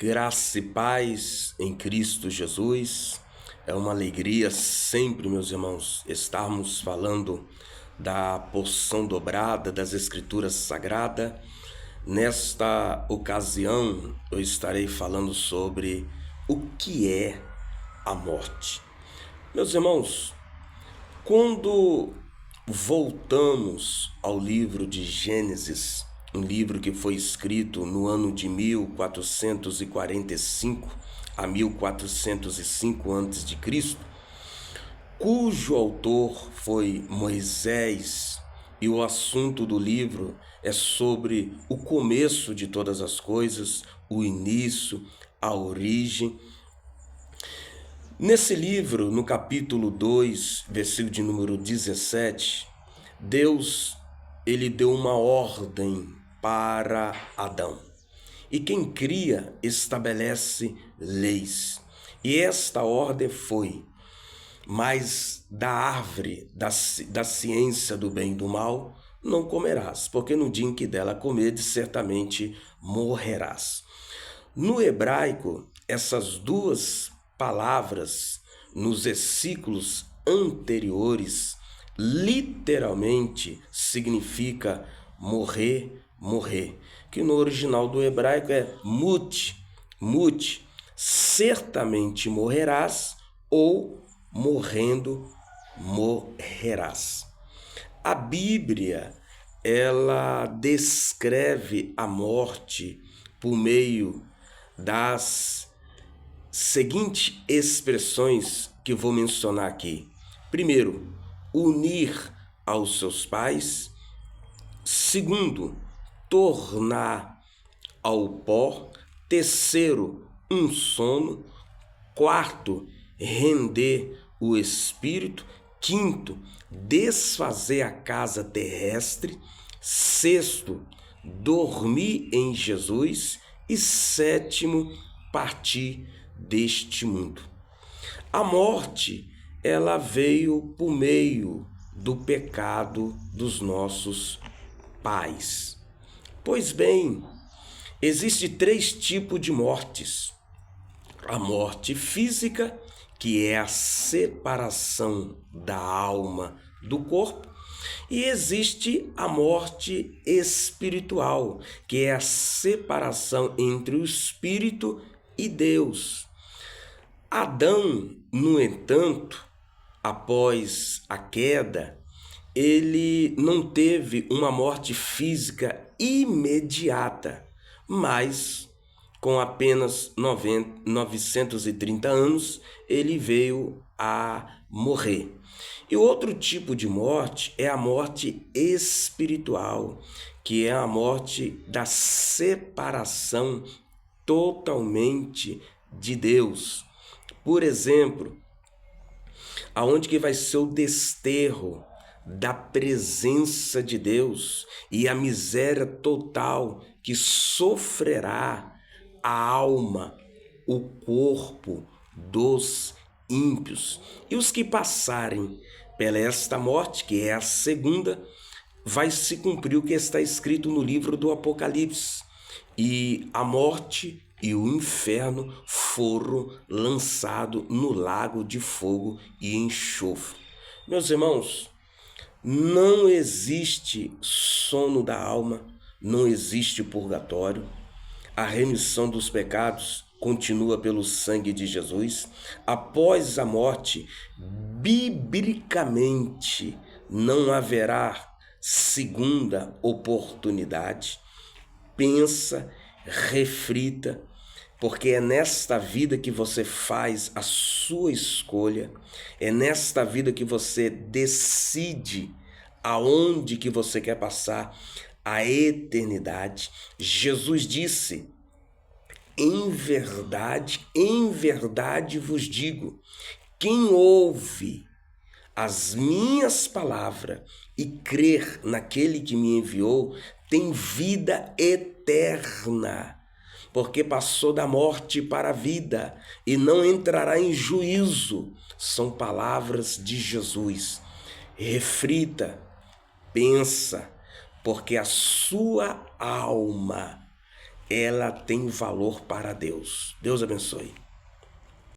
Graça e paz em Cristo Jesus. É uma alegria sempre, meus irmãos, estarmos falando da porção dobrada das Escrituras Sagradas. Nesta ocasião, eu estarei falando sobre o que é a morte. Meus irmãos, quando voltamos ao livro de Gênesis, um livro que foi escrito no ano de 1445 a 1405 a.C., cujo autor foi Moisés, e o assunto do livro é sobre o começo de todas as coisas, o início, a origem. Nesse livro, no capítulo 2, versículo de número 17, Deus, ele deu uma ordem para Adão. E quem cria estabelece leis. E esta ordem foi: mas da árvore da ciência do bem e do mal não comerás, porque no dia em que dela comeres, certamente morrerás. No hebraico, essas duas palavras, nos versículos anteriores, literalmente significa morrer, morrer, que no original do hebraico é mut, certamente morrerás, ou morrendo morrerás. A Bíblia, ela descreve a morte por meio das seguintes expressões que vou mencionar aqui. Primeiro, unir aos seus pais. Segundo, tornar ao pó. Terceiro, um sono. Quarto, render o espírito. Quinto, desfazer a casa terrestre. Sexto, dormir em Jesus. E sétimo, partir deste mundo. A morte, ela veio por meio do pecado dos nossos pais. Pois bem, existe 3 tipos de mortes. A morte física, que é a separação da alma do corpo, e existe a morte espiritual, que é a separação entre o espírito e Deus. Adão, no entanto, após a queda, ele não teve uma morte física imediata, mas com apenas 930 anos, ele veio a morrer. E outro tipo de morte é a morte espiritual, que é a morte da separação totalmente de Deus. Por exemplo, aonde que vai ser o desterro da presença de Deus e a miséria total que sofrerá a alma, o corpo dos ímpios. E os que passarem pela esta morte, que é a segunda, vai se cumprir o que está escrito no livro do Apocalipse. E a morte e o inferno foram lançados no lago de fogo e enxofre. Meus irmãos, não existe sono da alma, não existe purgatório. A remissão dos pecados continua pelo sangue de Jesus. Após a morte, biblicamente, não haverá segunda oportunidade. Pensa, reflita, porque é nesta vida que você faz a sua escolha, é nesta vida que você decide aonde que você quer passar a eternidade. Jesus disse: em verdade vos digo, quem ouve as minhas palavras e crer naquele que me enviou tem vida eterna, porque passou da morte para a vida e não entrará em juízo. São palavras de Jesus. Reflita, pensa, porque a sua alma ela tem valor para Deus. Deus abençoe.